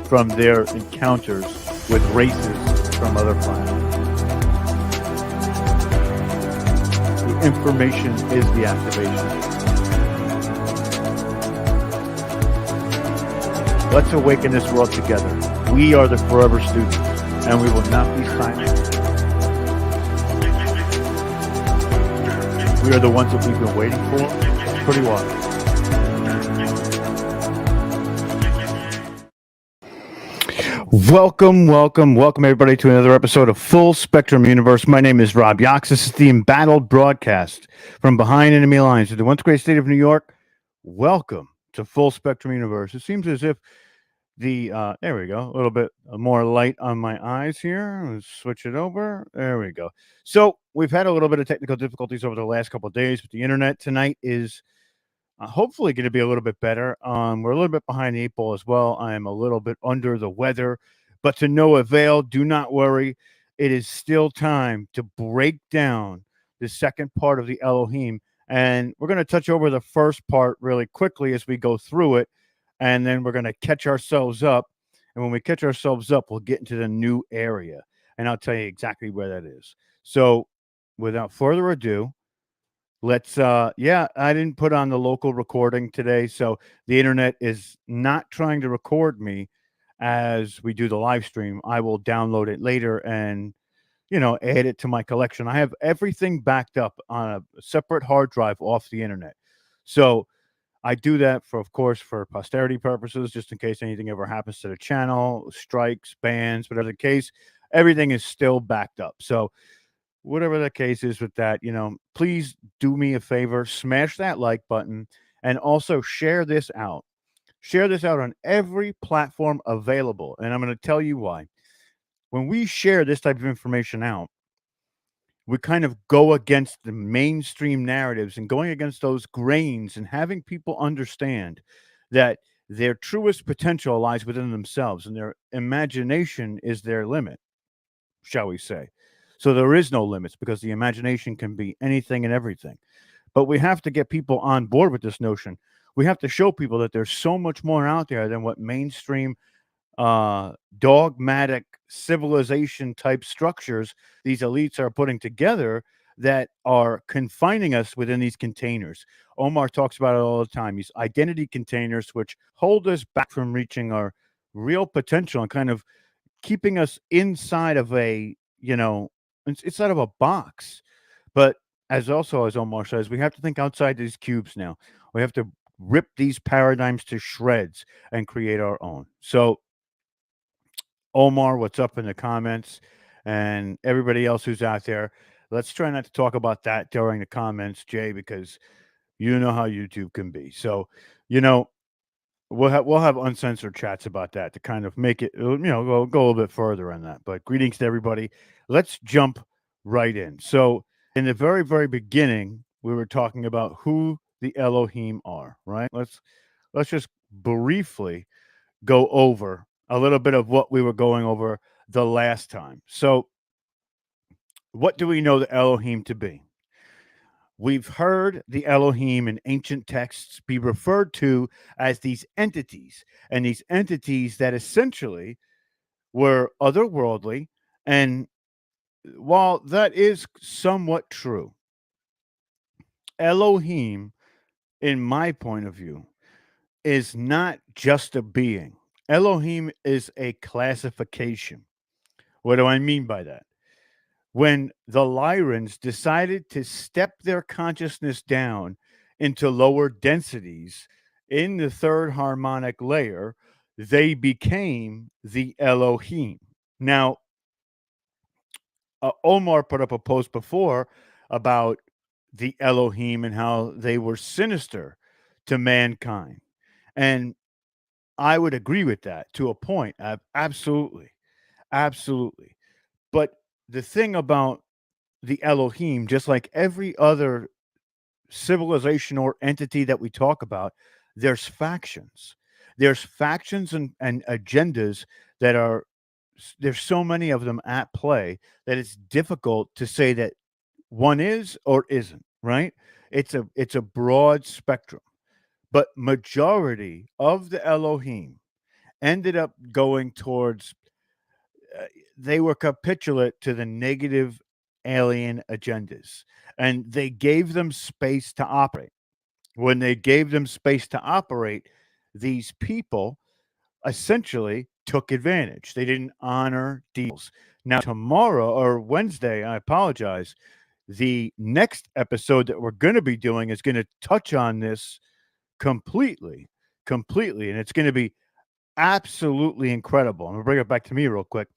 from their encounters with races from other planets. The information is the activation. Let's awaken this world together. We are the forever students, and we will not be silent. We are the ones that we've been waiting for pretty well. Welcome, everybody, to another episode of Full Spectrum Universe. My name is Rob Yox. This is the embattled broadcast from behind enemy lines of the once great state of New York. Welcome to Full Spectrum Universe. It seems as if there we go, a little bit more light on my eyes here. Let's switch it over. There we go. So we've had a little bit of technical difficulties over the last couple of days, but the internet tonight is hopefully going to be a little bit better. We're a little bit behind the eight ball as well. I am a little bit under the weather, but to no avail. Do not worry. It is still time to break down the second part of the Elohim. And we're going to touch over the first part really quickly as we go through it. And then we're going to catch ourselves up. And when we catch ourselves up, we'll get into the new area. And I'll tell you exactly where that is. So without further ado, let's, I didn't put on the local recording today. So the internet is not trying to record me as we do the live stream. I will download it later and, add it to my collection. I have everything backed up on a separate hard drive off the internet. So I do that for posterity purposes, just in case anything ever happens to the channel, strikes, bans, whatever the case, everything is still backed up. So whatever the case is with that, please do me a favor, smash that like button, and also share this out. Share this out on every platform available. And I'm going to tell you why. When we share this type of information out, we kind of go against the mainstream narratives and going against those grains and having people understand that their truest potential lies within themselves and their imagination is their limit, shall we say. So there is no limits because the imagination can be anything and everything. But we have to get people on board with this notion. We have to show people that there's so much more out there than what mainstream dogmatic civilization type structures these elites are putting together that are confining us within these containers. Omar talks about it all the time. These identity containers which hold us back from reaching our real potential and kind of keeping us inside of a, inside of a box. But as Omar says, we have to think outside these cubes now. We have to rip these paradigms to shreds and create our own. So Omar, what's up in the comments, and everybody else who's out there, let's try not to talk about that during the comments, Jay, because you know how YouTube can be. So, we'll have uncensored chats about that to kind of make it, go a little bit further on that. But greetings to everybody. Let's jump right in. So, in the very, very beginning, we were talking about who the Elohim are, right? Let's just briefly go over a little bit of what we were going over the last time. So what do we know the Elohim to be? We've heard the Elohim in ancient texts be referred to as these entities, and these entities that essentially were otherworldly. And while that is somewhat true, Elohim, in my point of view, is not just a being. Elohim is a classification. What do I mean by that? When the Lyrans decided to step their consciousness down into lower densities in the third harmonic layer, they became the Elohim. Now, Omar put up a post before about the Elohim and how they were sinister to mankind. And I would agree with that to a point. Absolutely. Absolutely. But the thing about the Elohim, just like every other civilization or entity that we talk about, there's factions. There's factions and agendas that are, there's so many of them at play that it's difficult to say that one is or isn't, right? It's a broad spectrum. but majority of the Elohim ended up going towards, uh, they were capitulate to the negative alien agendas, and they gave them space to operate. When they gave them space to operate, these people essentially took advantage. They didn't honor deals. Now, tomorrow or Wednesday, I apologize, the next episode that we're going to be doing is going to touch on this completely, completely. And it's going to be absolutely incredible. I'm going to bring it back to me real quick.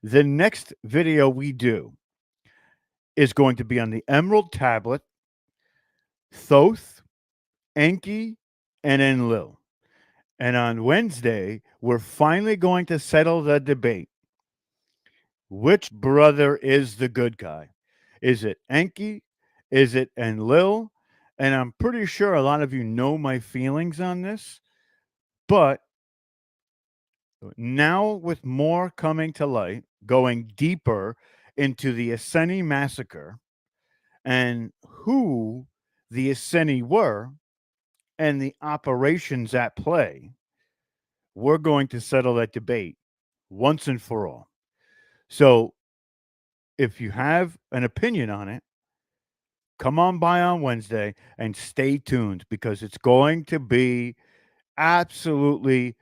The next video we do is going to be on the Emerald Tablet, Thoth, Enki, and Enlil. And on Wednesday, we're finally going to settle the debate. Which brother is the good guy? Is it Enki? Is it Enlil? And I'm pretty sure a lot of you know my feelings on this, but now with more coming to light, going deeper into the Esseni massacre and who the Esseni were and the operations at play, we're going to settle that debate once and for all. So if you have an opinion on it, come on by on Wednesday and stay tuned because it's going to be absolutely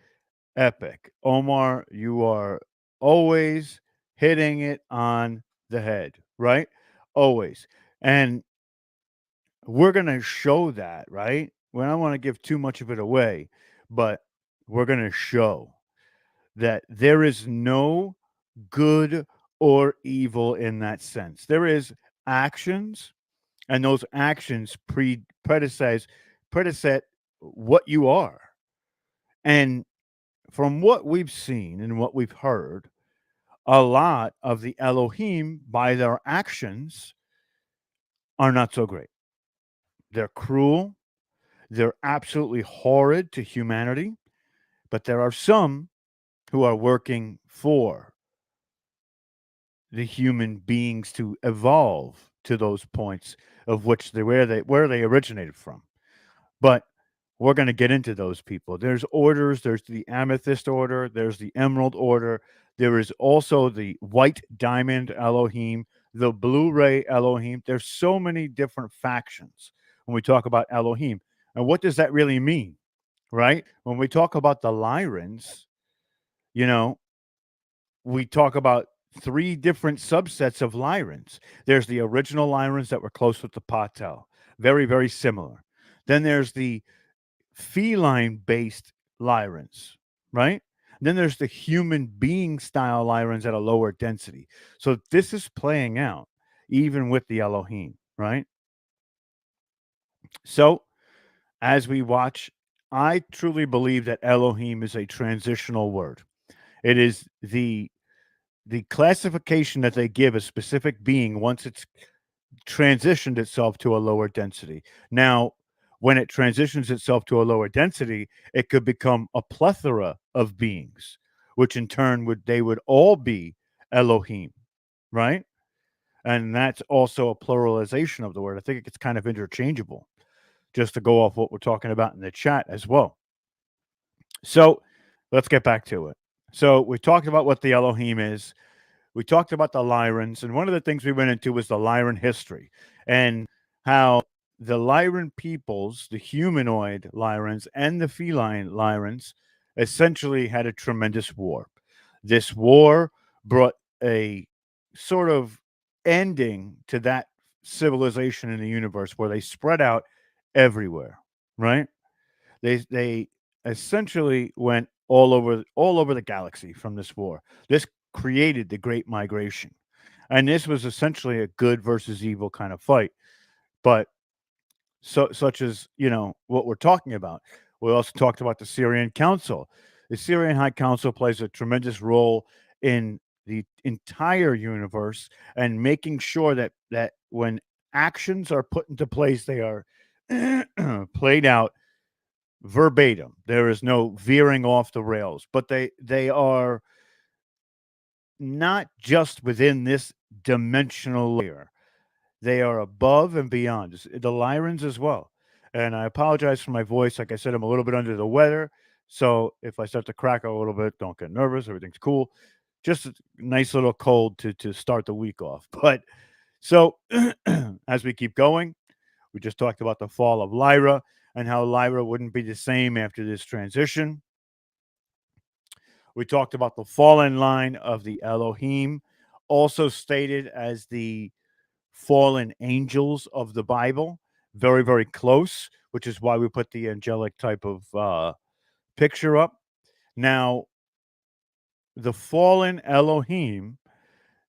epic. Omar, you are always hitting it on the head, right? Always. And we're going to show that, right? We don't want to give too much of it away, but we're going to show that there is no good or evil in that sense. There is actions, and those actions predecess what you are. And from what we've seen and what we've heard, a lot of the Elohim, by their actions, are not so great. They're cruel. They're absolutely horrid to humanity. But there are some who are working for the human beings to evolve to those points of which where they originated from. But we're going to get into those people. There's orders. There's the Amethyst Order. There's the Emerald Order. There is also the White Diamond Elohim, the Blue Ray Elohim. There's so many different factions when we talk about Elohim. And what does that really mean, right? When we talk about the Lyrans, you know, we talk about three different subsets of Lyrans. There's the original Lyrans that were close with the Patel, very, very similar. Then there's the feline-based Lyrans, right? Then there's the human being style Lyrans at a lower density. So this is playing out even with the Elohim, right? So as we watch, I truly believe that Elohim is a transitional word. It is the classification that they give a specific being once it's transitioned itself to a lower density. Now, when it transitions itself to a lower density, it could become a plethora of beings, which in turn would all be Elohim, right? And that's also a pluralization of the word. I think it's kind of interchangeable, just to go off what we're talking about in the chat as well. So let's get back to it. So we talked about what the Elohim is. We talked about the Lyrans, and one of the things we went into was the Lyran history and how the Lyran peoples, the humanoid Lyrans and the feline Lyrans, essentially had a tremendous war. This war brought a sort of ending to that civilization in the universe where they spread out everywhere, right? They essentially went all over the galaxy from this war. This created the Great Migration, and this was essentially a good versus evil kind of fight. But such as what we're talking about. We also talked about the Syrian Council. The Syrian High Council plays a tremendous role in the entire universe and making sure that when actions are put into place, they are played out verbatim. There is no veering off the rails, but they are not just within this dimensional layer. They are above and beyond. The Lyrans as well. And I apologize for my voice. Like I said, I'm a little bit under the weather. So if I start to crack a little bit, don't get nervous. Everything's cool. Just a nice little cold to start the week off. But so as we keep going, we just talked about the fall of Lyra and how Lyra wouldn't be the same after this transition. We talked about the fallen line of the Elohim, also stated as the fallen angels of the Bible. Very, very close, which is why we put the angelic type of picture up. Now, the fallen Elohim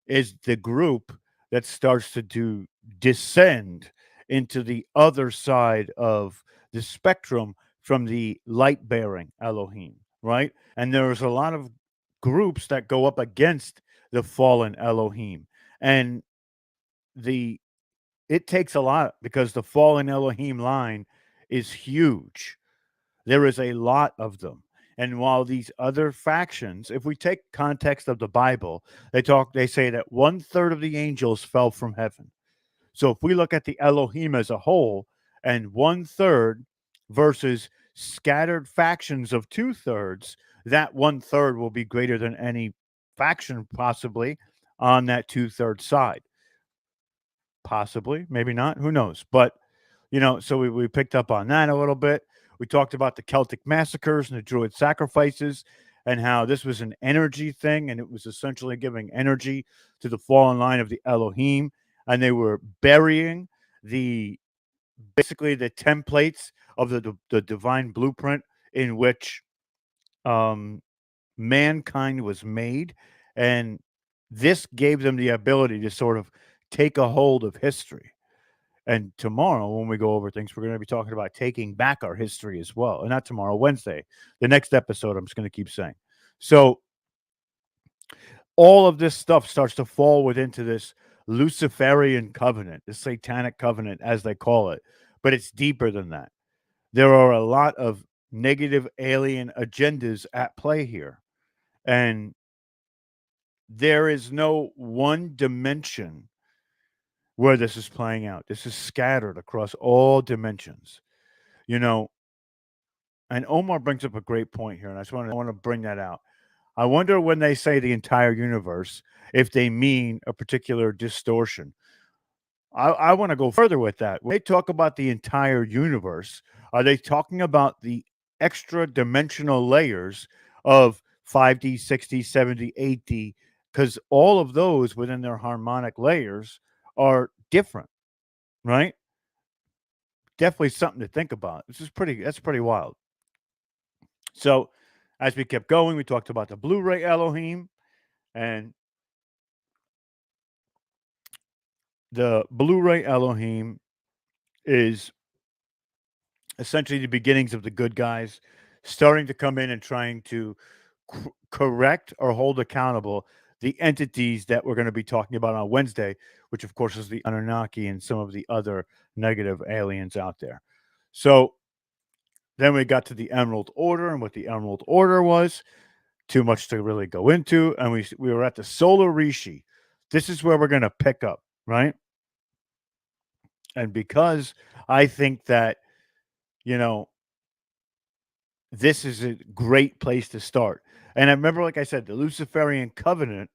is the group that starts to descend into the other side of the spectrum from the light bearing Elohim, right? And there's a lot of groups that go up against the fallen Elohim. And the it takes a lot because the fallen Elohim line is huge. There is a lot of them. And while these other factions, if we take context of the Bible, they say that 1/3 of the angels fell from heaven. So if we look at the Elohim as a whole and 1/3 versus scattered factions of 2/3, that 1/3 will be greater than any faction possibly on that 2/3 side. Possibly, maybe not, who knows? But so we picked up on that a little bit. We talked about the Celtic massacres and the Druid sacrifices and how this was an energy thing and it was essentially giving energy to the fallen line of the Elohim. And they were burying the basically the templates of the divine blueprint in which mankind was made. And this gave them the ability to sort of take a hold of history. And tomorrow, when we go over things, we're going to be talking about taking back our history as well. And not tomorrow, Wednesday, the next episode, I'm just going to keep saying. So all of this stuff starts to fall within this Luciferian covenant, the satanic covenant, as they call it. But it's deeper than that. There are a lot of negative alien agendas at play here. And there is no one dimension where this is playing out. This is scattered across all dimensions. You know, and Omar brings up a great point here, and I want to bring that out. I wonder when they say the entire universe, if they mean a particular distortion. I want to go further with that. When they talk about the entire universe, are they talking about the extra dimensional layers of 5D, 6D, 7D, 8D? Because all of those within their harmonic layers are different, right? Definitely something to think about. That's pretty wild. So as we kept going, we talked about the Blu-ray Elohim, and the Blu-ray Elohim is essentially the beginnings of the good guys starting to come in and trying to correct or hold accountable the entities that we're going to be talking about on Wednesday, which of course is the Anunnaki and some of the other negative aliens out there. So then we got to the Emerald Order and what the Emerald Order was. Too much to really go into. And we were at the Solar Rishi. This is where we're going to pick up, right? And because I think that, you know, this is a great place to start. And I remember, like I said, the Luciferian covenant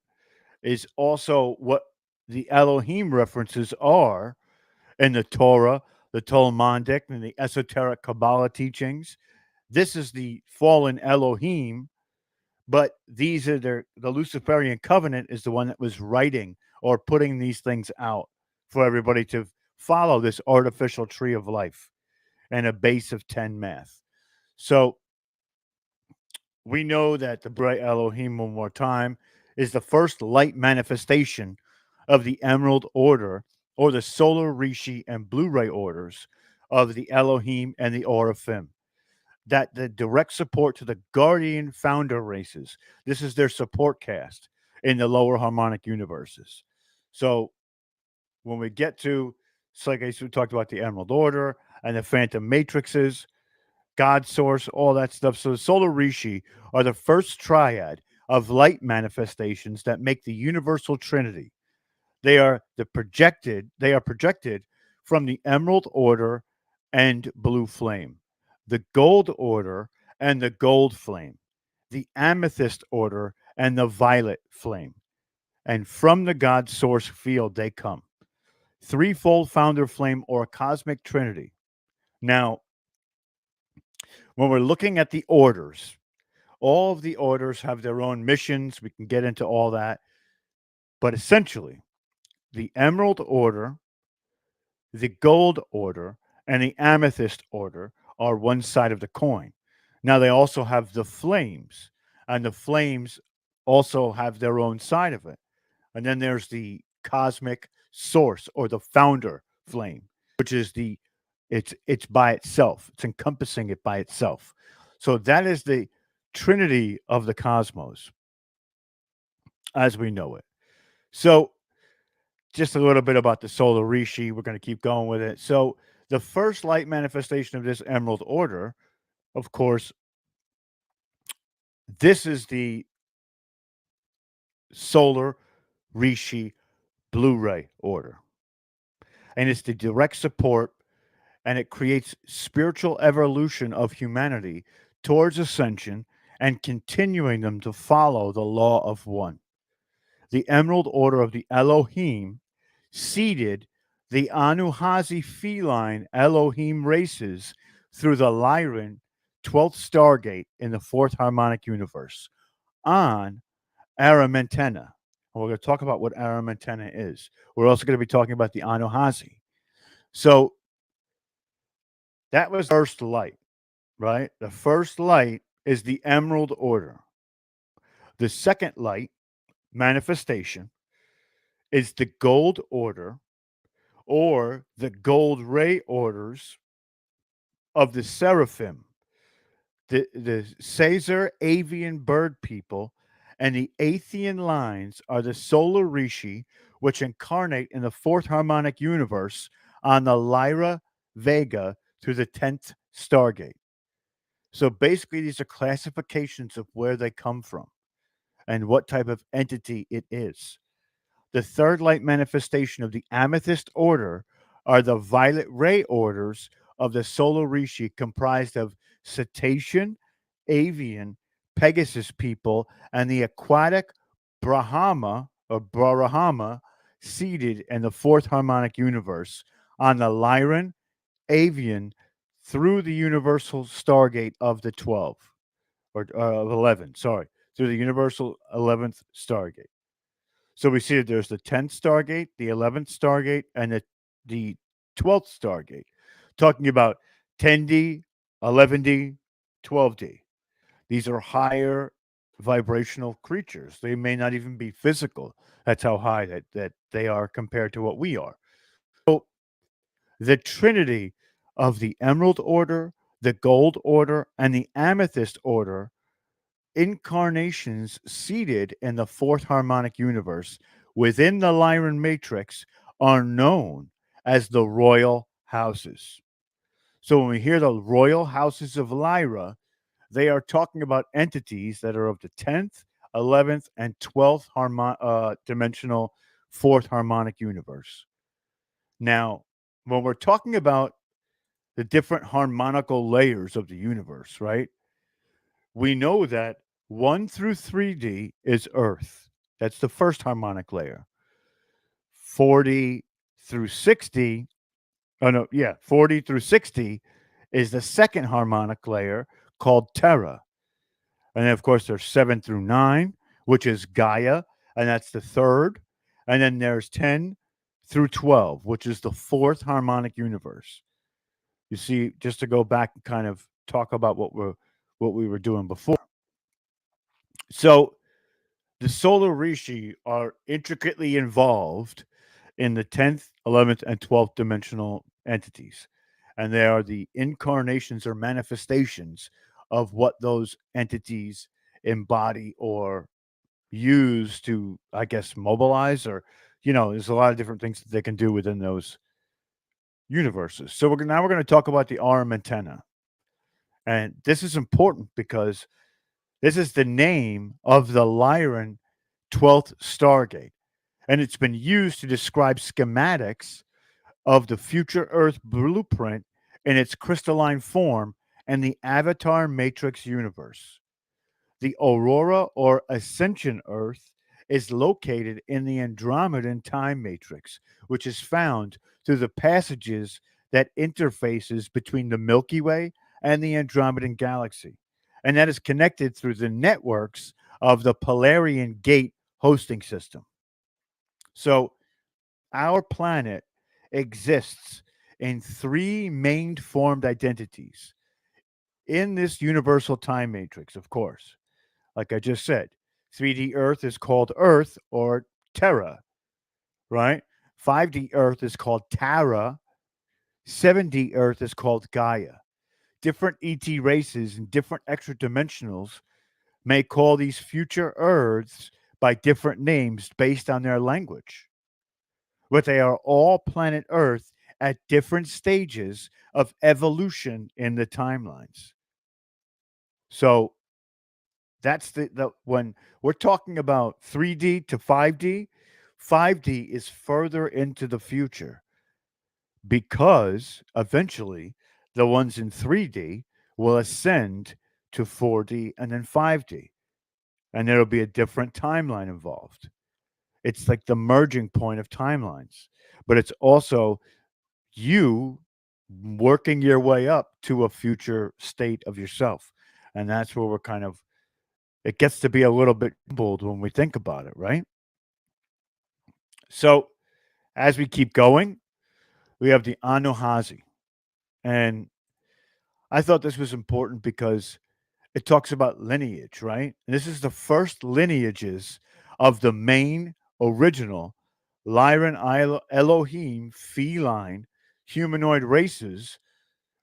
is also what the Elohim references are in the Torah, the Talmudic, and the esoteric Kabbalah teachings. This is the fallen Elohim, but these are the Luciferian covenant is the one that was writing or putting these things out for everybody to follow this artificial tree of life and a base of 10 math. So we know that the bright Elohim, one more time, is the first light manifestation of the Emerald Order or the Solar Rishi and Blu-ray orders of the Elohim and the Oraphim. That the direct support to the Guardian founder races. This is their support cast in the lower harmonic universes. So when we get to, it's like we talked about the Emerald Order and the Phantom Matrixes, God Source, all that stuff. So the Solar Rishi are the first triad of light manifestations that make the universal trinity. They are projected from the Emerald Order and blue flame, the gold order and the gold flame, the amethyst order and the violet flame. And from the God source field they come. Threefold founder flame or a cosmic trinity. Now, when we're looking at the orders, all of the orders have their own missions. We can get into all that. But essentially, the Emerald Order, the Gold Order, and the Amethyst Order are one side of the coin. Now, they also have the flames, and the flames also have their own side of it. And then there's the cosmic source or the founder flame, which is it's by itself. It's encompassing it by itself. So that is the trinity of the cosmos as we know it. So just a little bit about the solar rishi. We're going to keep going with it. So the first light manifestation of this emerald order, of course, this is the solar rishi Blu-ray order. And it's the direct support, and it creates spiritual evolution of humanity towards ascension and continuing them to follow the law of one. The Emerald Order of the Elohim seeded the Anuhazi feline Elohim races through the Lyran 12th Stargate in the fourth harmonic universe on Aramentena. And we're going to talk about what Aramentena is. We're also going to be talking about the Anuhazi. So that was the first light, right? The first light is the Emerald Order. The second light manifestation is the Gold Order or the Gold Ray Orders of the Seraphim, the Caesar avian bird people, and the Athean lines are the solar rishi, which incarnate in the fourth harmonic universe on the Lyra Vega through the 10th Stargate. So basically, these are classifications of where they come from and what type of entity it is. The third light manifestation of the Amethyst Order are the Violet Ray Orders of the Solar Rishi, comprised of cetacean, avian, Pegasus people, and the aquatic Brahma or Brahma seated in the fourth harmonic universe on the Lyran, avian, through the universal stargate of the 12 or 11, sorry, through the universal 11th stargate. So we see that there's the 10th Stargate, the 11th Stargate, and the 12th Stargate, talking about 10D, 11D, 12D. These are higher vibrational creatures. They may not even be physical. That's how high that they are compared to what we are. So the trinity of the Emerald Order, the Gold Order, and the Amethyst Order, incarnations seated in the fourth harmonic universe within the Lyran matrix, are known as the royal houses. So when we hear the royal houses of Lyra, they are talking about entities that are of the 10th, 11th, and 12th dimensional fourth harmonic universe. Now, when we're talking about the different harmonical layers of the universe, right? We know that 1 through 3D is Earth. That's the first harmonic layer. 40 through 60, 40 through 60 is the second harmonic layer called Terra. And then, of course, there's 7 through 9, which is Gaia, and that's the third. And then there's 10 through 12, which is the fourth harmonic universe. You see, just to go back and kind of talk about what we were doing before. So the solar rishi are intricately involved in the 10th, 11th, and 12th dimensional entities. And they are the incarnations or manifestations of what those entities embody or use to, I guess, mobilize, or, there's a lot of different things that they can do within those universes. So now we're going to talk about the Aramentena. And this is important because this is the name of the Lyran 12th Stargate, and it's been used to describe schematics of the future Earth blueprint in its crystalline form and the avatar matrix universe. The aurora or ascension Earth is located in the Andromedan time matrix, which is found through the passages that interfaces between the Milky Way and the Andromedan galaxy. And that is connected through the networks of the Polarian Gate hosting system. So our planet exists in three main formed identities in this universal time matrix, of course. Like I just said, 3D Earth is called Earth or Terra, right? 5D Earth is called Tara. 7D Earth is called Gaia. Different ET races and different extra dimensionals may call these future Earths by different names based on their language, but they are all planet Earth at different stages of evolution in the timelines. So that's the when we're talking about 3D to 5D, 5D is further into the future because eventually the ones in 3D will ascend to 4D and then 5D, and there'll be a different timeline involved. It's like the merging point of timelines, but it's also you working your way up to a future state of yourself. And that's where we're kind of, it gets to be a little bit bold when we think about it, right? So as we keep going, we have the anuhazi. And I thought this was important because it talks about lineage, right? And this is the first lineages of the main original lyran-elohim feline humanoid races.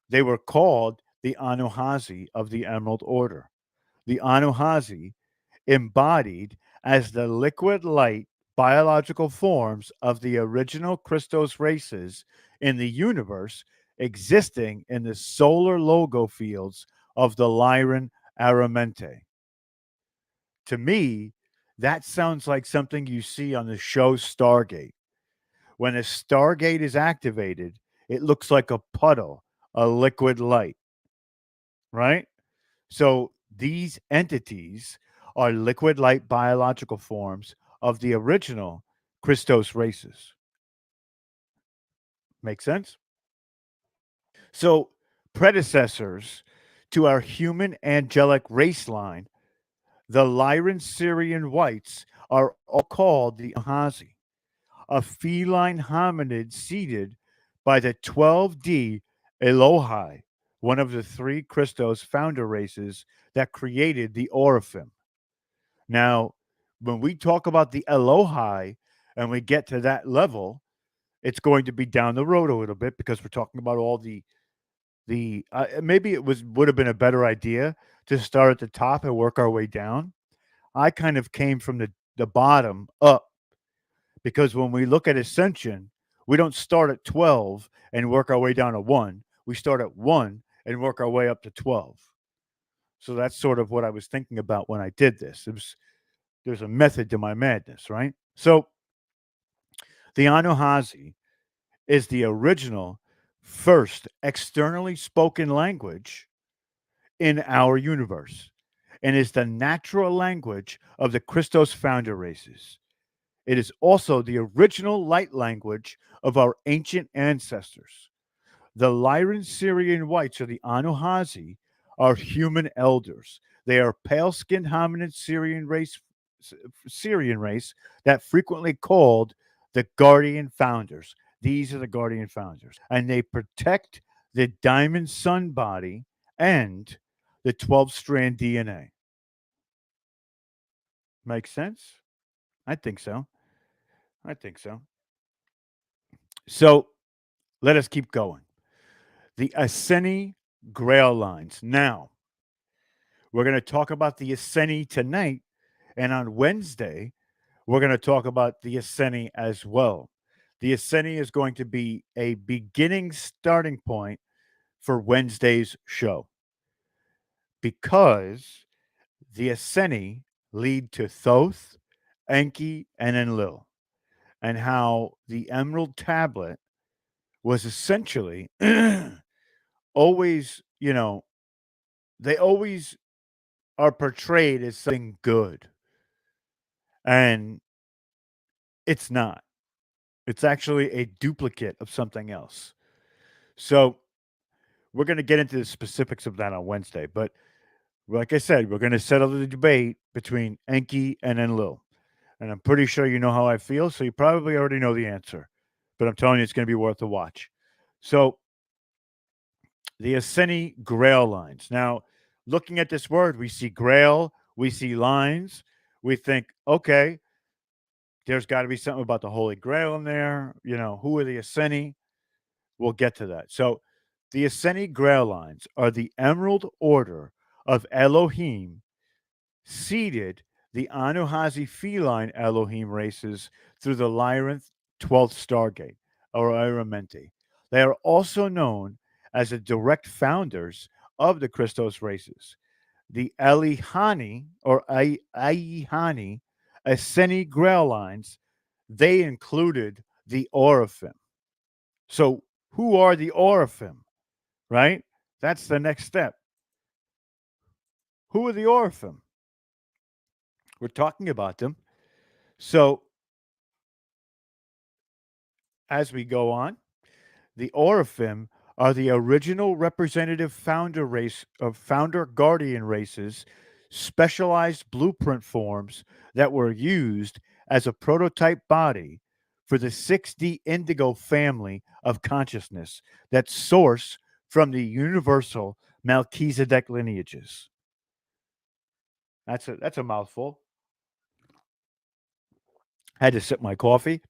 They were called the anuhazi of the Emerald Order. The anuhazi embodied as the liquid light biological forms of the original Christos races in the universe existing in the solar logo fields of the Lyran Aramente. To me, that sounds like something you see on the show Stargate. When a Stargate is activated, it looks like a puddle, a liquid light, right? So these entities are liquid light biological forms of the original Christos races. Make sense? So predecessors to our human angelic race line, the Lyran Syrian whites, are all called the anuhazi, a feline hominid seated by the 12D Elohai, one of the three Christos founder races that created the oraphim. Now, when we talk about the Elohai and we get to that level, it's going to be down the road a little bit because we're talking about all the maybe it was would have been a better idea to start at the top and work our way down. I kind of came from the bottom up because when we look at ascension, we don't start at 12 and work our way down to 1. We start at 1 and work our way up to 12. So that's sort of what I was thinking about when I did this. There's a method to my madness, right? So the anuhazi is the original first externally spoken language in our universe and is the natural language of the Christos founder races. It is also the original light language of our ancient ancestors. The Lyran Syrian whites or the Anuhazi are human elders. They are pale-skinned hominid Syrian race that frequently called the guardian founders. These are the guardian founders, and they protect the diamond sun body and the 12-strand DNA. Make sense? I think so. I think so. So let us keep going. The Asceni Grail lines. Now, we're going to talk about the Asceni tonight, and on Wednesday, we're going to talk about the Asceni as well. The Asceni is going to be a beginning starting point for Wednesday's show because the Asceni lead to Thoth, Enki, and Enlil, and how the Emerald Tablet was essentially always, they always are portrayed as something good, and it's not. It's actually a duplicate of something else. So we're going to get into the specifics of that on Wednesday. But like I said, we're going to settle the debate between Enki and Enlil. And I'm pretty sure you know how I feel, so you probably already know the answer. But I'm telling you, it's going to be worth a watch. So the Asceni Grail lines. Now, looking at this word, we see Grail, we see lines. We think, okay, there's got to be something about the Holy Grail in there. Who are the Asceni? We'll get to that. So the Asceni Grail lines are the Emerald Order of Elohim seeded the anuhazi feline Elohim races through the Lyran 12th Stargate, or Aramenti. They are also known as the direct founders of the Christos races. The Elihani, or Aihani, Asceni Grail lines, they included the oraphim. So, who are the oraphim, right? That's the next step. Who are the oraphim? We're talking about them. So, as we go on, the oraphim are the original representative founder guardian races, specialized blueprint forms that were used as a prototype body for the 6D indigo family of consciousness that source from the universal Melchizedek lineages. That's a mouthful. Had to sip my coffee.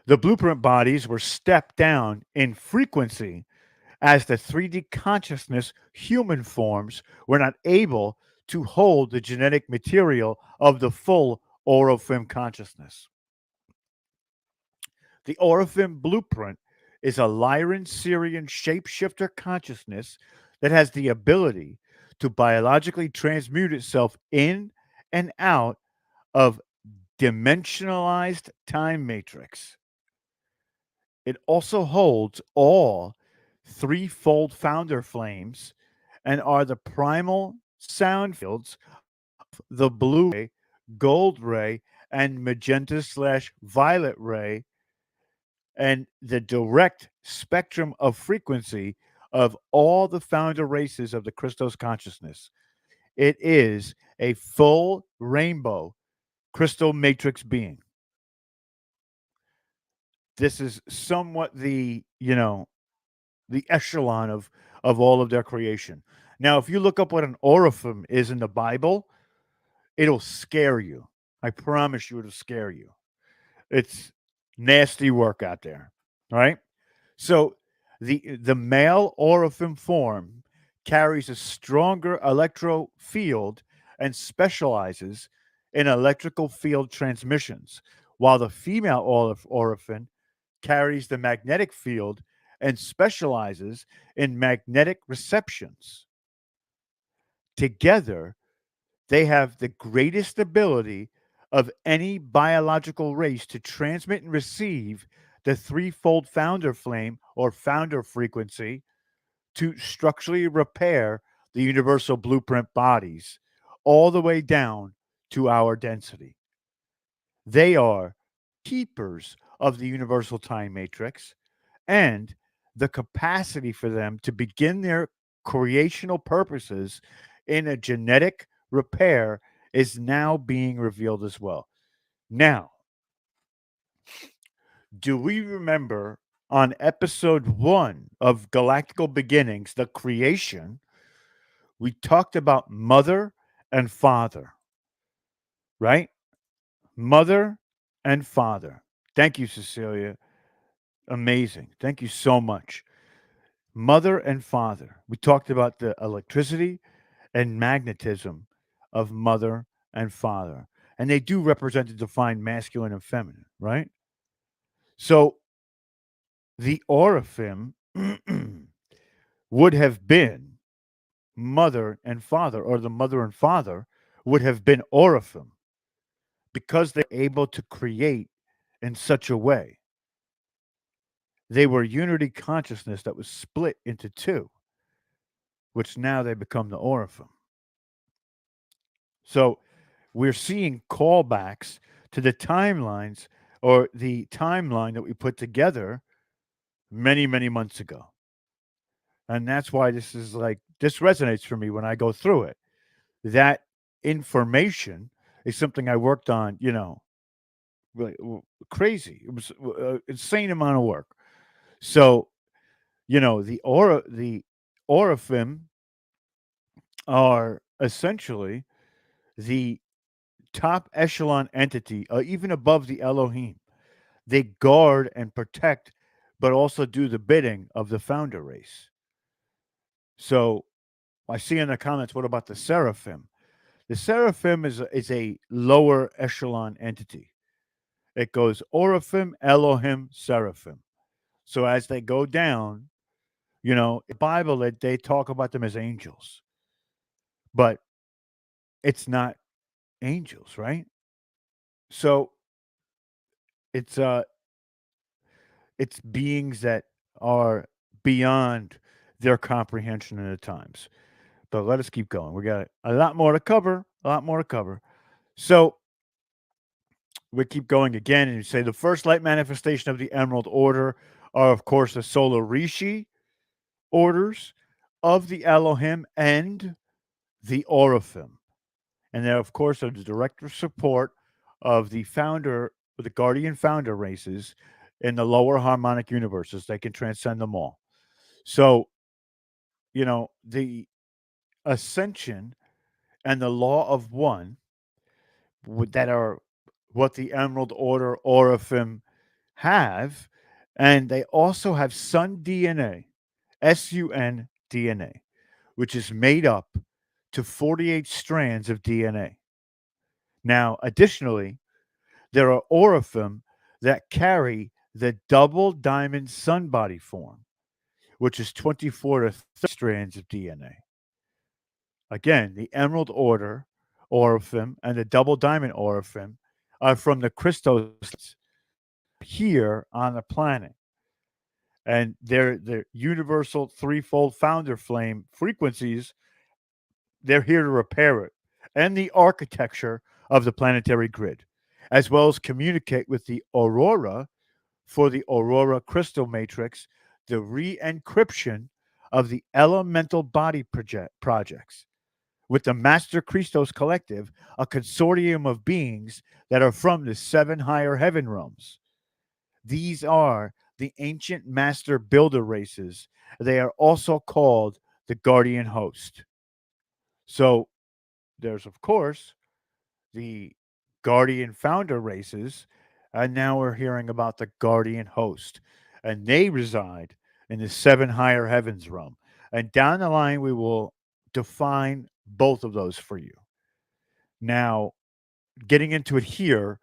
The blueprint bodies were stepped down in frequency as the 3D consciousness human forms were not able to hold the genetic material of the full oraphim consciousness. The oraphim blueprint is a Lyran Syrian shapeshifter consciousness that has the ability to biologically transmute itself in and out of dimensionalized time matrix. It also holds all threefold founder flames and are the primal sound fields of the blue ray, gold ray, and magenta/violet ray, and the direct spectrum of frequency of all the founder races of the Christos consciousness. It is a full rainbow crystal matrix being. This is somewhat the echelon of all of their creation. Now, if you look up what an oraphim is in the Bible, it'll scare you. I promise you, it'll scare you. It's nasty work out there, right? So, the male oraphim form carries a stronger electro field and specializes in electrical field transmissions, while the female oraphim carries the magnetic field and specializes in magnetic receptions. Together, they have the greatest ability of any biological race to transmit and receive the threefold founder flame or founder frequency to structurally repair the universal blueprint bodies all the way down to our density. They are keepers of the universal time matrix, and the capacity for them to begin their creational purposes in a genetic repair is now being revealed as well. Now, do we remember on episode 1 of Galactical Beginnings, the creation, we talked about mother and father, right? Mother and father. Thank you, Cecilia. Amazing. Thank you so much. Mother and father. We talked about the electricity and magnetism of mother and father. And they do represent the defined masculine and feminine, right? So the oraphim would have been mother and father, or the mother and father would have been oraphim because they're able to create in such a way. They were unity consciousness that was split into two. which now they become the oraphim. So we're seeing callbacks to the timelines or the timeline that we put together many, many months ago. And that's why this resonates for me when I go through it. That information is something I worked on, really crazy. It was insane amount of work. So, the oraphim are essentially the top echelon entity, even above the Elohim. They guard and protect, but also do the bidding of the founder race. So I see in the comments, what about the seraphim? The seraphim is a lower echelon entity. It goes oraphim, Elohim, seraphim. So as they go down, the Bible, they talk about them as angels, but it's not angels, right? So it's it's beings that are beyond their comprehension in the times. But let us keep going. We got a lot more to cover. A lot more to cover. So we keep going again, and you say the first light manifestation of the Emerald Order are, of course, the solar Rishi orders of the Elohim and the Oraphim. And they're, of course, are the direct support of the guardian founder races in the lower harmonic universes. They can transcend them all. So, the ascension and the law of one that are what the Emerald Order Oraphim have, and they also have Sun DNA, SUN DNA, which is made up to 48 strands of DNA. Now, additionally, there are oraphim that carry the double diamond sun body form, which is 24 to 30 strands of DNA. Again, the Emerald Order oraphim and the double diamond oraphim are from the Christos here on the planet. And their universal threefold founder flame frequencies, they're here to repair it and the architecture of the planetary grid, as well as communicate with the aurora for the aurora crystal matrix, the re-encryption of the elemental body projects with the Master Christos Collective, a consortium of beings that are from the seven higher heaven realms. These are the ancient master builder races. They are also called the guardian host. So there's, of course, the guardian founder races, and now we're hearing about the guardian host, and they reside in the seven higher heavens realm. And down the line, we will define both of those for you. Now, getting into it here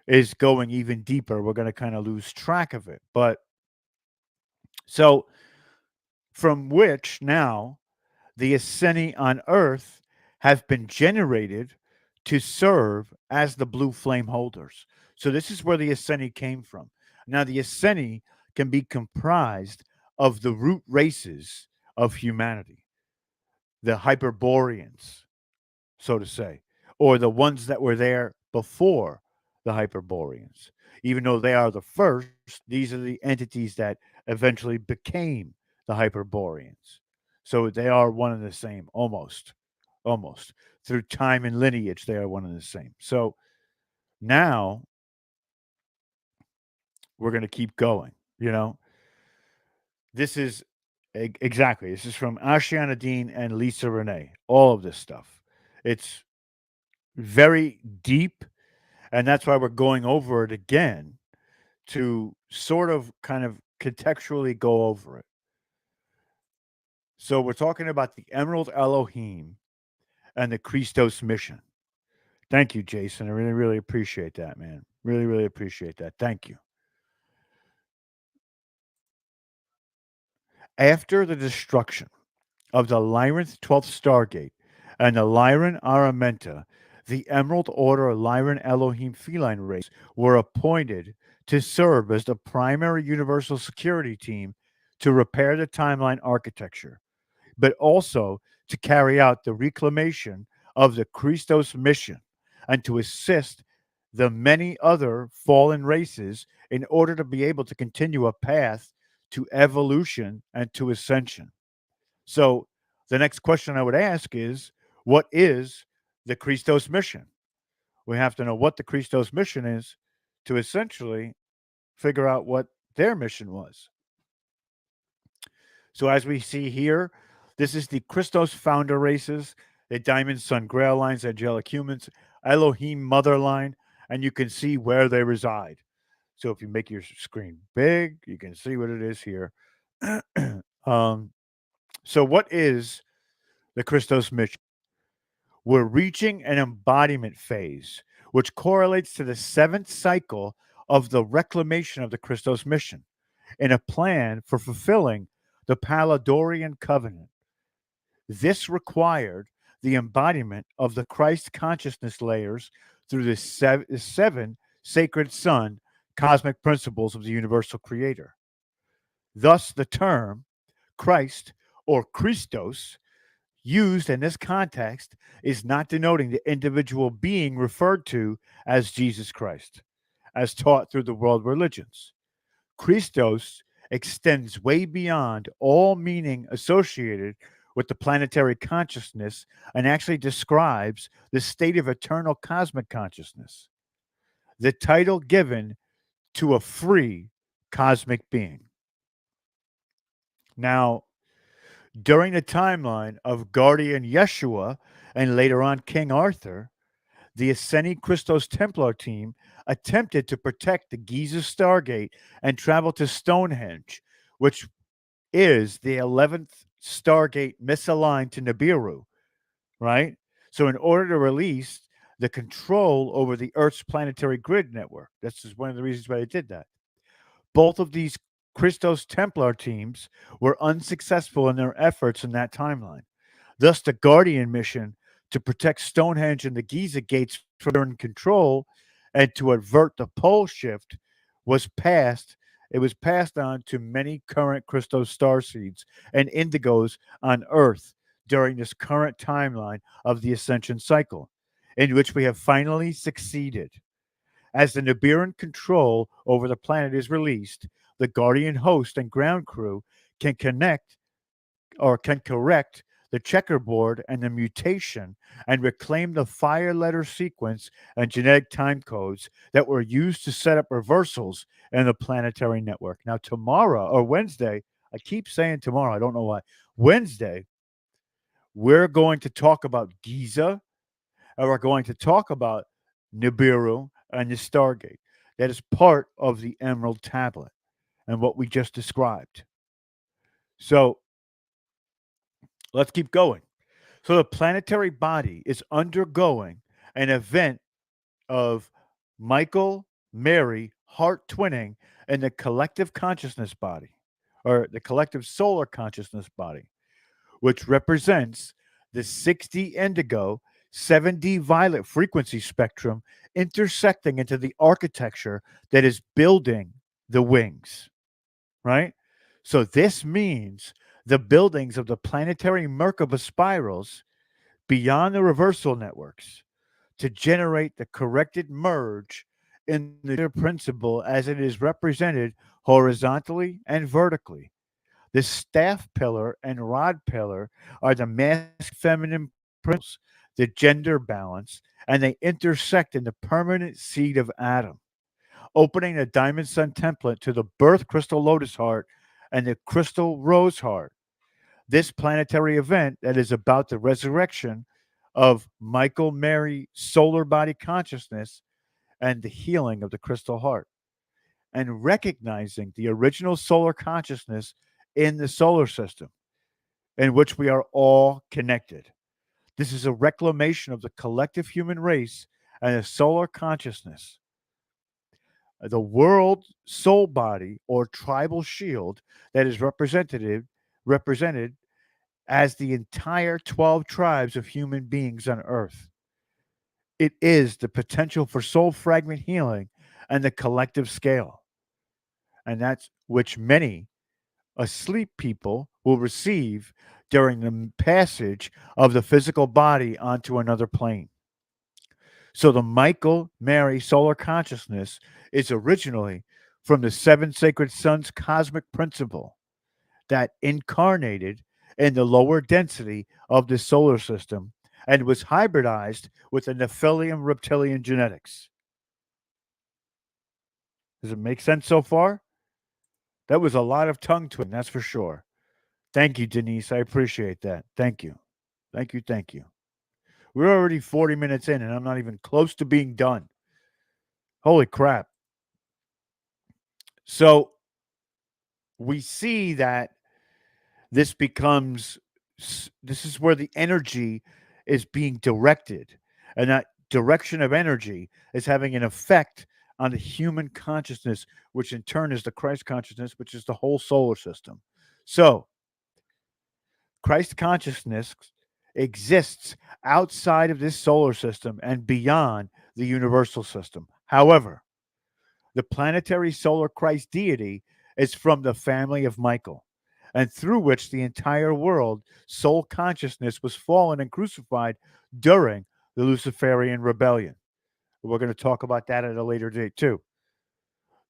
is going even deeper. We're going to kind of lose track of it. But so, from which now the Asceni on Earth have been generated to serve as the blue flame holders. So this is where the Asceni came from. Now the Asceni can be comprised of the root races of humanity, the Hyperboreans, so to say, or the ones that were there before the Hyperboreans. Even though they are the first, these are the entities that eventually became the Hyperboreans. So they are one and the same, almost. Through time and lineage, they are one and the same. So now we're going to keep going. This is exactly, this is from Ashiana Dean and Lisa Renee. All of this stuff. It's very deep, and that's why we're going over it again to sort of kind of contextually go over it. So we're talking about the Emerald Elohim and the Christos mission. Thank you, Jason. I really, really appreciate that, man. Really, really appreciate that. Thank you. After the destruction of the Lyran's 12th Stargate and the Lyran Aramenta, the Emerald Order Lyran-elohim feline race were appointed to serve as the primary universal security team to repair the timeline architecture, but also to carry out the reclamation of the Christos mission and to assist the many other fallen races in order to be able to continue a path to evolution and to ascension. So the next question I would ask is, what is the Christos mission? We have to know what the Christos mission is to essentially figure out what their mission was. So as we see here, this is the Christos founder races, the Diamond Sun Grail lines, angelic humans, Elohim mother line, and you can see where they reside. So if you make your screen big, you can see what it is here. um, so what is the Christos mission? We're reaching an embodiment phase, which correlates to the seventh cycle of the reclamation of the Christos mission in a plan for fulfilling the Paladorian covenant. This required the embodiment of the Christ consciousness layers through the seven sacred sun cosmic principles of the universal creator. Thus, the term Christ or Christos used in this context is not denoting the individual being referred to as Jesus Christ, as taught through the world religions. Christos extends way beyond all meaning associated with the planetary consciousness and actually describes the state of eternal cosmic consciousness, the title given to a free cosmic being. Now, during the timeline of Guardian Yeshua and later on King Arthur, the Asceni Christos Templar team attempted to protect the Giza Stargate and travel to Stonehenge, which is the 11th Stargate misaligned to Nibiru, right? So, in order to release the control over the Earth's planetary grid network, this is one of the reasons why they did that. Both of these Christos Templar teams were unsuccessful in their efforts in that timeline. Thus, the Guardian mission to protect Stonehenge and the Giza gates from their control and to avert the pole shift was passed. It was passed on to many current Christos starseeds and indigos on Earth during this current timeline of the ascension cycle, in which we have finally succeeded. As the Nibiran control over the planet is released, the Guardian host and ground crew can correct the checkerboard and the mutation and reclaim the fire letter sequence and genetic time codes that were used to set up reversals in the planetary network. Now, tomorrow or Wednesday, I keep saying tomorrow, I don't know why. Wednesday, we're going to talk about Giza and we're going to talk about Nibiru and the Stargate. That is part of the Emerald Tablet and what we just described. So let's keep going. So the planetary body is undergoing an event of Michael, Mary, heart twinning in the collective consciousness body or the collective solar consciousness body, which represents the 6D indigo, 7D violet frequency spectrum intersecting into the architecture that is building the wings, right? So this means the buildings of the planetary Merkaba spirals beyond the reversal networks to generate the corrected merge in the principle as it is represented horizontally and vertically. The staff pillar and rod pillar are the masculine feminine principles, the gender balance, and they intersect in the permanent seed of Adam, opening the Diamond Sun template to the birth crystal lotus heart and the crystal rose heart. This planetary event that is about the resurrection of Michael Mary solar body consciousness and the healing of the crystal heart, and recognizing the original solar consciousness in the solar system in which we are all connected. This is a reclamation of the collective human race and a solar consciousness. The world soul body or tribal shield that is represented as the entire 12 tribes of human beings on earth. It is the potential for soul fragment healing and the collective scale. And that's which many asleep people will receive during the passage of the physical body onto another plane. So the Michael Mary solar consciousness is originally from the seven sacred sons cosmic principle that incarnated in the lower density of the solar system and was hybridized with the Nephilim reptilian genetics. Does it make sense so far? That was a lot of tongue twisting, that's for sure. Thank you, Denise. I appreciate that. Thank you. Thank you. Thank you. We're already 40 minutes in, and I'm not even close to being done. Holy crap. So we see that this becomes, this is where the energy is being directed. And that direction of energy is having an effect on the human consciousness, which in turn is the Christ consciousness, which is the whole solar system. So Christ consciousness exists outside of this solar system and beyond the universal system. However, the planetary solar Christ deity is from the family of Michael, and through which the entire world, soul consciousness, was fallen and crucified during the Luciferian rebellion. We're going to talk about that at a later date, too.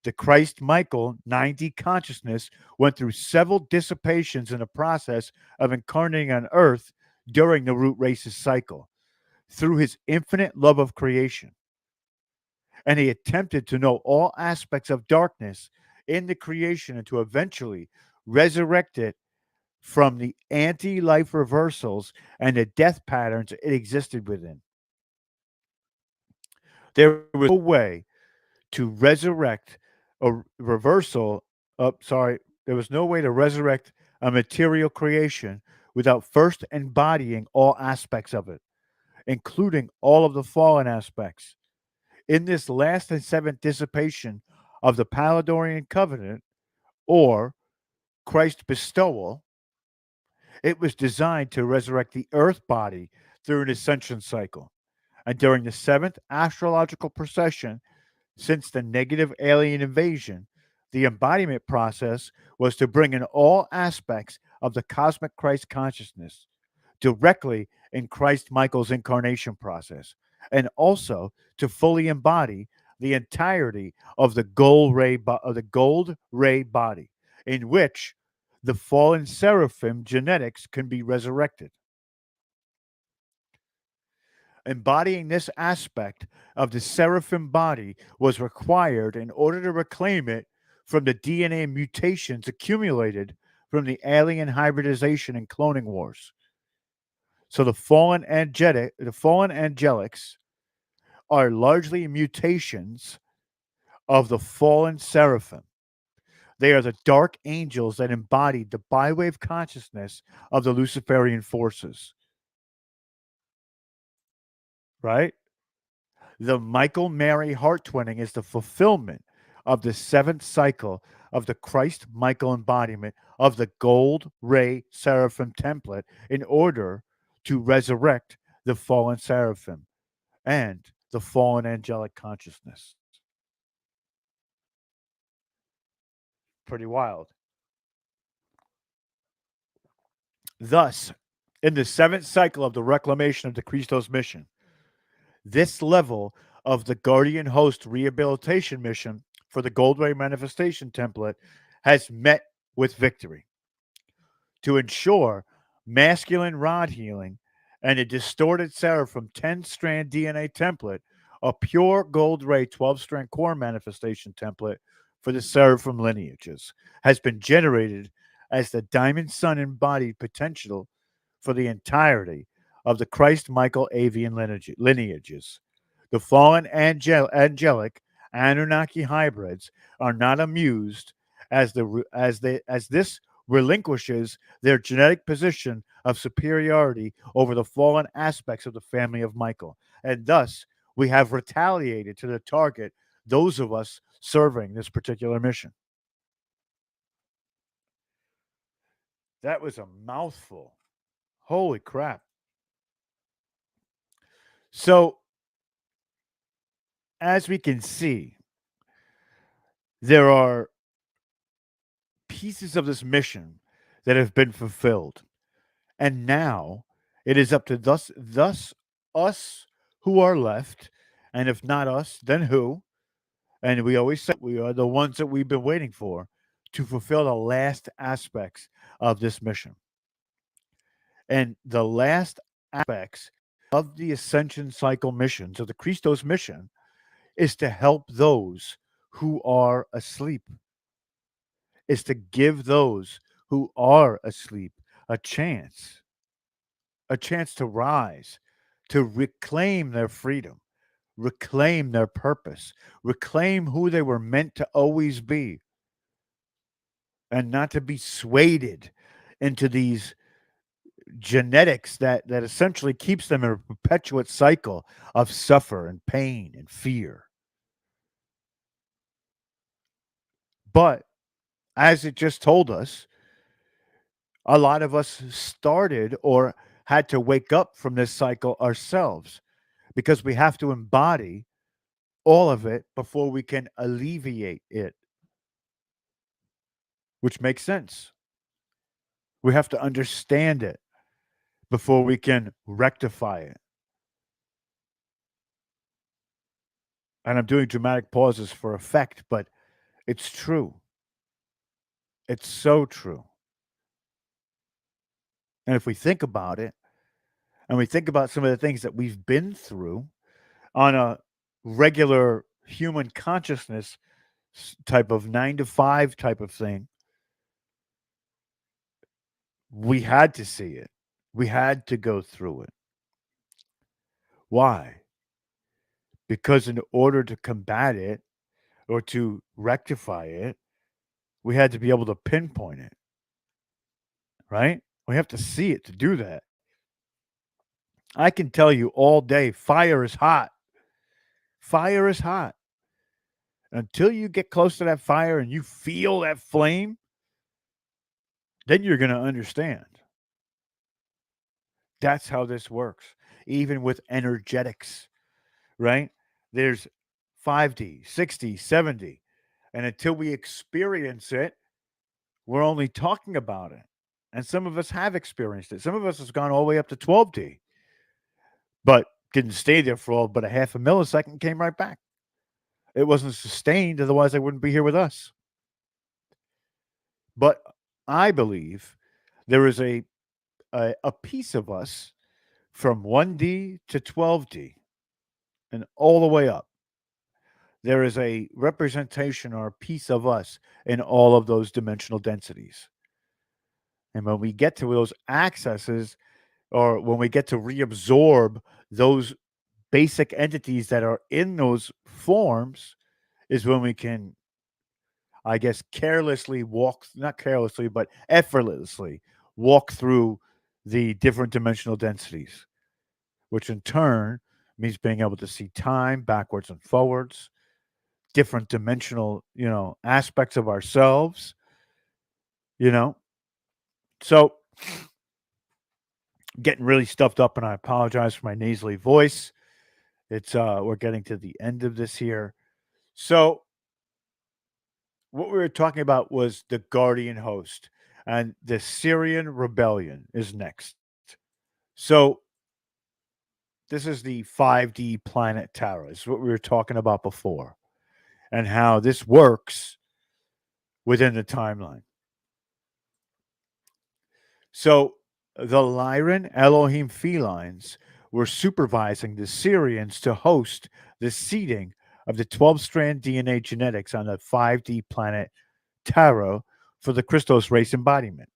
The Christ Michael 9D consciousness went through several dissipations in the process of incarnating on Earth during the root race's cycle through his infinite love of creation. And he attempted to know all aspects of darkness in the creation and to eventually resurrect it from the anti life reversals and the death patterns it existed within. There was no way to resurrect a reversal. There was no way to resurrect a material creation without first embodying all aspects of it, including all of the fallen aspects. In this last and seventh dissipation of the Paladorian covenant, or Christ bestowal, it was designed to resurrect the earth body through an ascension cycle. And during the seventh astrological procession, since the negative alien invasion, the embodiment process was to bring in all aspects of the cosmic Christ consciousness directly in Christ Michael's incarnation process, and also to fully embody the entirety of the gold ray body, in which the fallen seraphim genetics can be resurrected. Embodying this aspect of the seraphim body was required in order to reclaim it from the DNA mutations accumulated from the alien hybridization and cloning wars. So the fallen angelics are largely mutations of the fallen seraphim. They are the dark angels that embodied the bywave consciousness of the Luciferian forces, right? The Michael Mary heart twinning is the fulfillment of the seventh cycle of the Christ Michael embodiment of the gold ray seraphim template in order to resurrect the fallen seraphim and the fallen angelic consciousness. Pretty wild. Thus, in the seventh cycle of the reclamation of the Christos mission, this level of the guardian host rehabilitation mission for the Gold Ray manifestation template has met with victory. To ensure masculine rod healing and a distorted seraphim 10-strand DNA template, a pure Gold Ray 12-strand core manifestation template for the seraphim lineages has been generated as the Diamond Sun embodied potential for the entirety of the Christ Michael avian lineages. The fallen angelic Anunnaki hybrids are not amused as this relinquishes their genetic position of superiority over the fallen aspects of the family of Michael, and thus we have retaliated to the target those of us serving this particular mission. That was a mouthful. Holy crap. So, as we can see, there are pieces of this mission that have been fulfilled. And now it is up to thus us who are left, and if not us, then who? And we always say we are the ones that we've been waiting for to fulfill the last aspects of this mission. And the last aspects of the Ascension Cycle mission, so the Christos mission, is to help those who are asleep, is to give those who are asleep a chance to rise, to reclaim their freedom, reclaim their purpose, reclaim who they were meant to always be, and not to be swayed into these genetics that essentially keeps them in a perpetuate cycle of suffer and pain and fear. But as it just told us, a lot of us started or had to wake up from this cycle ourselves because we have to embody all of it before we can alleviate it, which makes sense. We have to understand it before we can rectify it. And I'm doing dramatic pauses for effect, but it's true. It's so true. And if we think about it, and we think about some of the things that we've been through on a regular human consciousness type of 9 to 5 type of thing, we had to see it. We had to go through it. Why? Because in order to combat it or to rectify it, we had to be able to pinpoint it, right? We have to see it to do that. I can tell you all day, fire is hot. Fire is hot. Until you get close to that fire and you feel that flame, then you're going to understand. That's how this works. Even with energetics, right? There's 5D, 6D, 7D. And until we experience it, we're only talking about it. And some of us have experienced it. Some of us has gone all the way up to 12D, but didn't stay there for all but a half a millisecond, came right back. It wasn't sustained, otherwise they wouldn't be here with us. But I believe there is a piece of us from 1D to 12D and all the way up. There is a representation or a piece of us in all of those dimensional densities. And when we get to those accesses, or when we get to reabsorb those basic entities that are in those forms, is when we can, I guess, carelessly walk, not carelessly, but effortlessly walk through the different dimensional densities, which in turn means being able to see time backwards and forwards, different dimensional, aspects of ourselves, you know. So getting really stuffed up, and I apologize for my nasally voice. It's we're getting to the end of this here. So what we were talking about was the guardian host, and the Syrian rebellion is next. So this is the 5D planet tarot. This is what we were talking about before, and how this works within the timeline. So the lyran-elohim felines were supervising the Syrians to host the seeding of the 12-strand DNA genetics on the 5D planet Tara for the Christos race embodiment.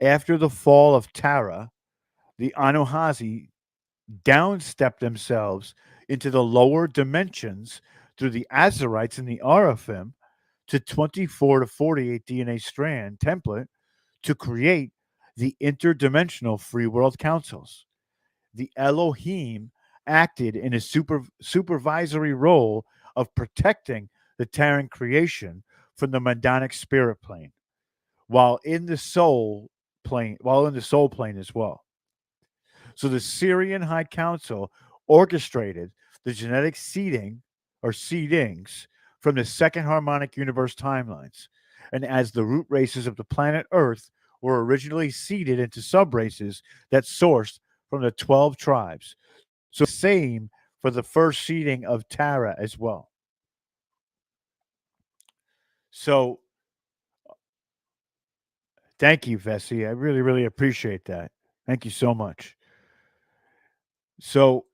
After the fall of Tara, the anuhazi downstepped themselves into the lower dimensions through the azurites and the oraphim to 24 to 48 DNA strand template to create the interdimensional free world councils. The Elohim acted in a supervisory role of protecting the Terran creation from the Madonic spirit plane, while in the soul plane as well. So the Syrian High Council orchestrated the genetic seedings from the second harmonic universe timelines, and as the root races of the planet Earth were originally seeded into subraces that sourced from the 12 tribes. So, same for the first seeding of Tara as well. So, thank you, Vessi. I really, really appreciate that. Thank you so much. So,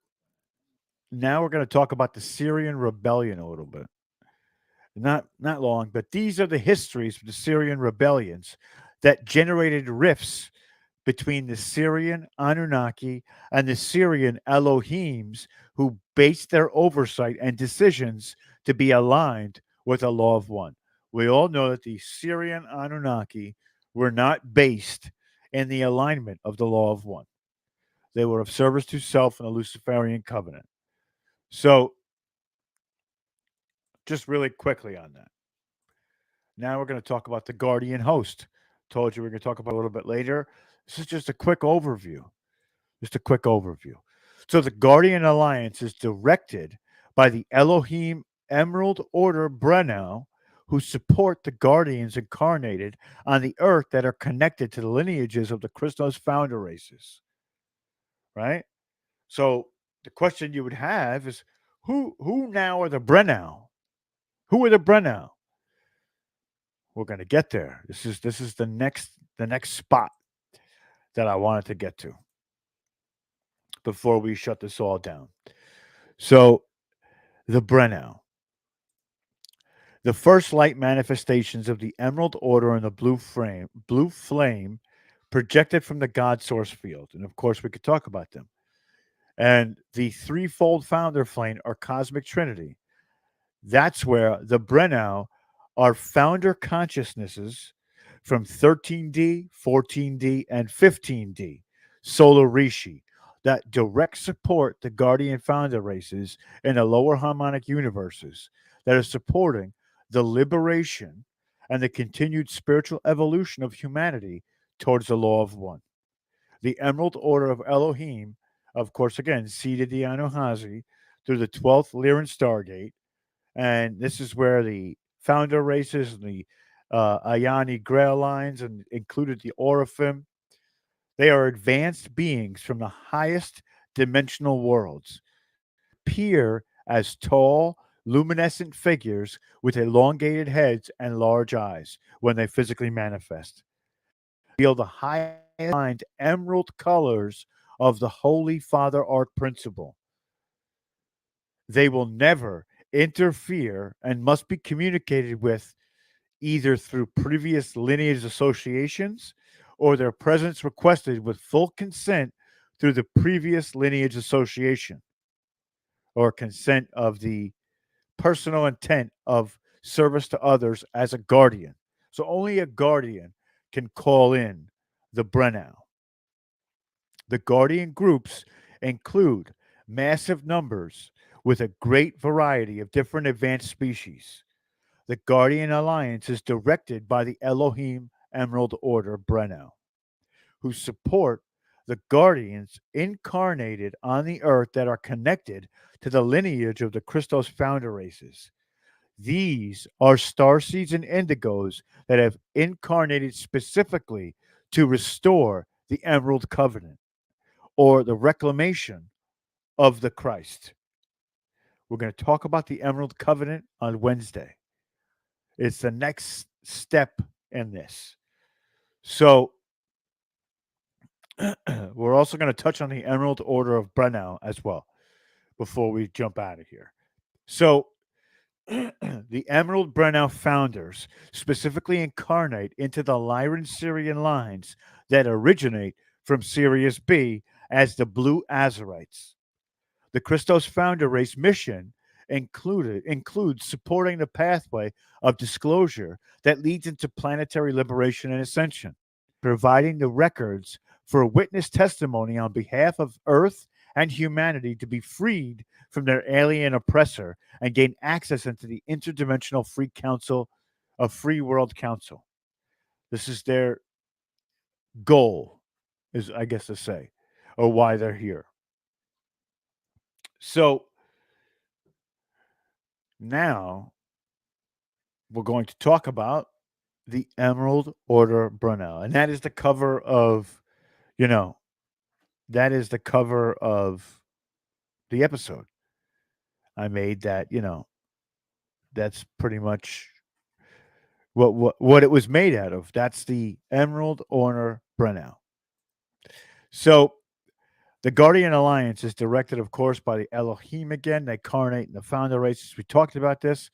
now we're going to talk about the Syrian rebellion a little bit. Not long, but these are the histories of the Syrian rebellions that generated rifts between the Syrian Anunnaki and the Syrian Elohims, who based their oversight and decisions to be aligned with the law of one. We all know that the Syrian Anunnaki were not based in the alignment of the law of one. They were of service to self in a Luciferian covenant. So, just really quickly on that. Now we're going to talk about the guardian host. Told you we're going to talk about it a little bit later. This is just a quick overview. Just a quick overview. So the Guardian Alliance is directed by the Elohim Emerald Order brenau, who support the guardians incarnated on the earth that are connected to the lineages of the Christos founder races. Right? So the question you would have is who now are the brenau? Who are the brenau? We're going to get there. This is the next spot that I wanted to get to before we shut this all down. So the brenau, the first light manifestations of the Emerald Order in the blue flame projected from the God source field. And of course, we could talk about them. And the threefold founder flame or cosmic trinity. That's where the brenau are founder consciousnesses from 13D, 14D, and 15D, solar Rishi, that direct support the guardian founder races in the lower harmonic universes that are supporting the liberation and the continued spiritual evolution of humanity towards the law of one. The Emerald Order of Elohim, of course, again, seeded the anuhazi through the 12th Lyran Stargate, and this is where the founder races and the Ayani Grail lines and included the oraphim. They are advanced beings from the highest dimensional worlds, appear as tall, luminescent figures with elongated heads and large eyes when they physically manifest. Feel the high aligned emerald colors of the Holy Father Arc Principle. They will never interfere and must be communicated with either through previous lineage associations or their presence requested with full consent through the previous lineage association or consent of the personal intent of service to others as a guardian. So only a guardian can call in the brenau. The guardian groups include massive numbers with a great variety of different advanced species. The Guardian Alliance is directed by the Elohim Emerald Order brenau, who support the guardians incarnated on the earth that are connected to the lineage of the Christos founder races. These are starseeds and indigos that have incarnated specifically to restore the Emerald Covenant or the reclamation of the Christ. We're going to talk about the Emerald Covenant on Wednesday. It's the next step in this. So, we're also going to touch on the Emerald Order of brenau as well before we jump out of here. So, the Emerald brenau founders specifically incarnate into the Lyran Syrian lines that originate from Sirius B as the Blue Azurites. The Christos founder race mission includes supporting the pathway of disclosure that leads into planetary liberation and ascension, providing the records for witness testimony on behalf of Earth and humanity to be freed from their alien oppressor and gain access into the interdimensional free council of Free World Council. This is their goal, is I guess to say, or why they're here. So now we're going to talk about the Emerald Order Brenau. And that is the cover of, you know, that is the cover of the episode I made that, that's pretty much what it was made out of. That's the Emerald Order Brenau. So the Guardian Alliance is directed, of course, by the Elohim again. They incarnate in the founder races. We talked about this.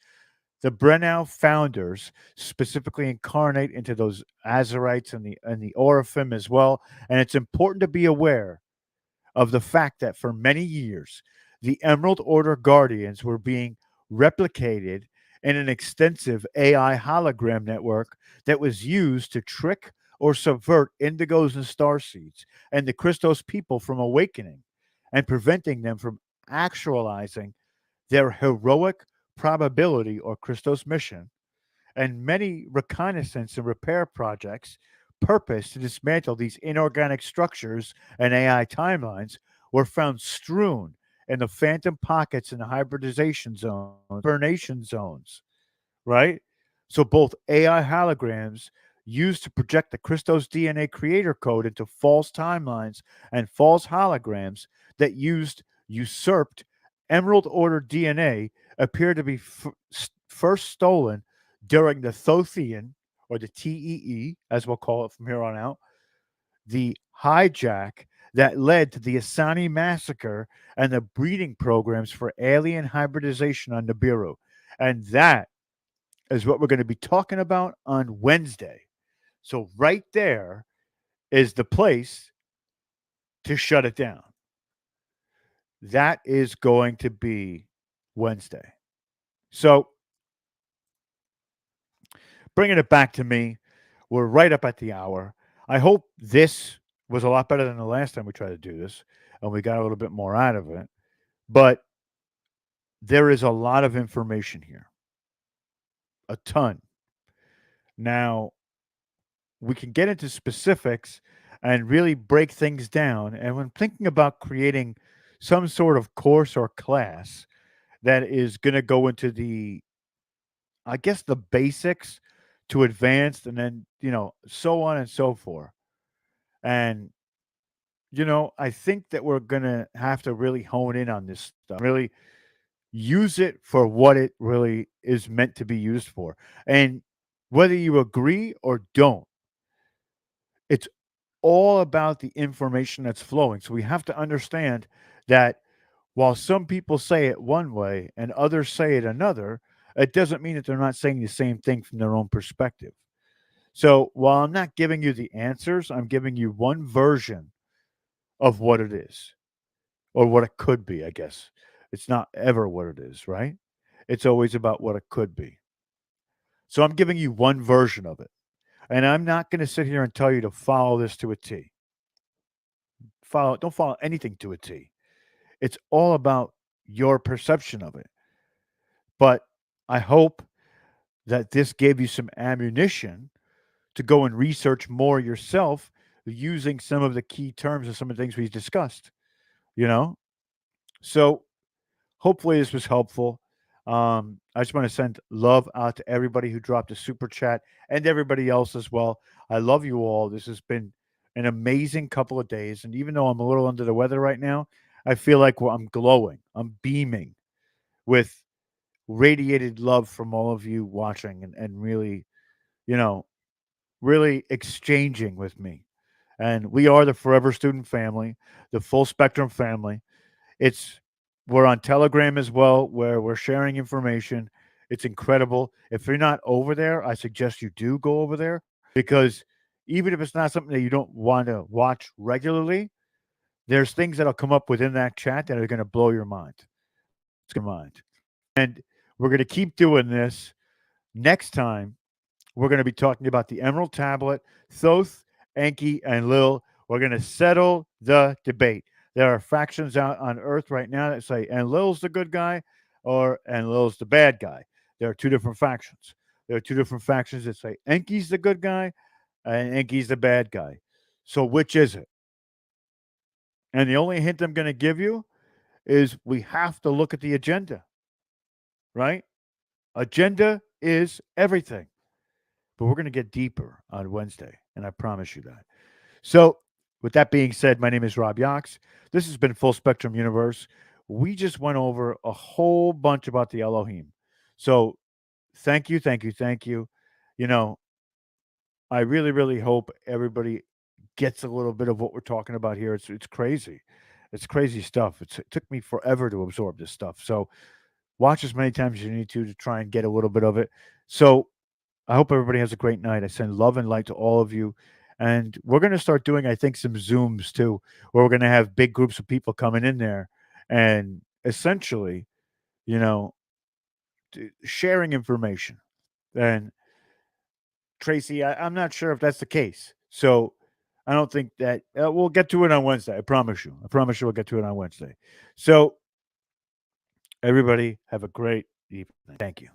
The brenau founders specifically incarnate into those Azarites and the oraphim as well. And it's important to be aware of the fact that for many years, the Emerald Order Guardians were being replicated in an extensive AI hologram network that was used to trick or subvert indigos and starseeds and the Christos people from awakening and preventing them from actualizing their heroic probability or Christos mission. And many reconnaissance and repair projects purpose to dismantle these inorganic structures and AI timelines were found strewn in the phantom pockets and the hybridization zones, hibernation zones, right? So both AI holograms used to project the Christos DNA creator code into false timelines and false holograms that used usurped Emerald Order DNA appear to be first stolen during the Thothian, or the TEE, as we'll call it from here on out, the hijack that led to the Asani massacre and the breeding programs for alien hybridization on Nibiru. And that is what we're going to be talking about on Wednesday. So, right there is the place to shut it down. That is going to be Wednesday. So, bringing it back to me, we're right up at the hour. I hope this was a lot better than the last time we tried to do this and we got a little bit more out of it. But there is a lot of information here, a ton. Now, we can get into specifics and really break things down. And when thinking about creating some sort of course or class that is going to go into I guess, the basics to advanced and then, so on and so forth. And, I think that we're going to have to really hone in on this stuff, really use it for what it really is meant to be used for. And whether you agree or don't, it's all about the information that's flowing. So we have to understand that while some people say it one way and others say it another, it doesn't mean that they're not saying the same thing from their own perspective. So while I'm not giving you the answers, I'm giving you one version of what it is or what it could be, I guess. It's not ever what it is, right? It's always about what it could be. So I'm giving you one version of it. And I'm not going to sit here and tell you to follow this to a T. Don't follow anything to a T. It's all about your perception of it. But I hope that this gave you some ammunition to go and research more yourself using some of the key terms and some of the things we discussed, you know? So hopefully this was helpful. I just want to send love out to everybody who dropped a super chat and everybody else as well. I love you all. This has been an amazing couple of days. And even though I'm a little under the weather right now, I feel like I'm glowing. I'm beaming with radiated love from all of you watching and really, you know, really exchanging with me. And we are the Forever Student family, the full spectrum family. It's We're on Telegram as well, where we're sharing information. It's incredible. If you're not over there, I suggest you do go over there because even if it's not something that you don't want to watch regularly, there's things that'll come up within that chat that are going to blow your mind. It's going to mind. And we're going to keep doing this. Next time, we're going to be talking about the Emerald Tablet, Thoth, Enki, and Lil. We're going to settle the debate. There are factions out on Earth right now that say Enlil's the good guy or Enlil's the bad guy. There are two different factions. There are two different factions that say Enki's the good guy and Enki's the bad guy. So which is it? And the only hint I'm going to give you is we have to look at the agenda, right? Agenda is everything. but we're going to get deeper on Wednesday, and I promise you that. So, with that being said, my name is Rob Yox. This has been Full Spectrum Universe. We just went over a whole bunch about the Elohim. So, thank you, thank you, thank you. You know, I really, really hope everybody gets a little bit of what we're talking about here. It's crazy. It's crazy stuff. It took me forever to absorb this stuff. So, watch as many times as you need to try and get a little bit of it. So, I hope everybody has a great night. I send love and light to all of you. And we're going to start doing, I think, some Zooms too, where we're going to have big groups of people coming in there and essentially, you know, sharing information. And Tracy, I'm not sure if that's the case. So I don't think that we'll get to it on Wednesday. I promise you. I promise you we'll get to it on Wednesday. So everybody have a great evening. Thank you.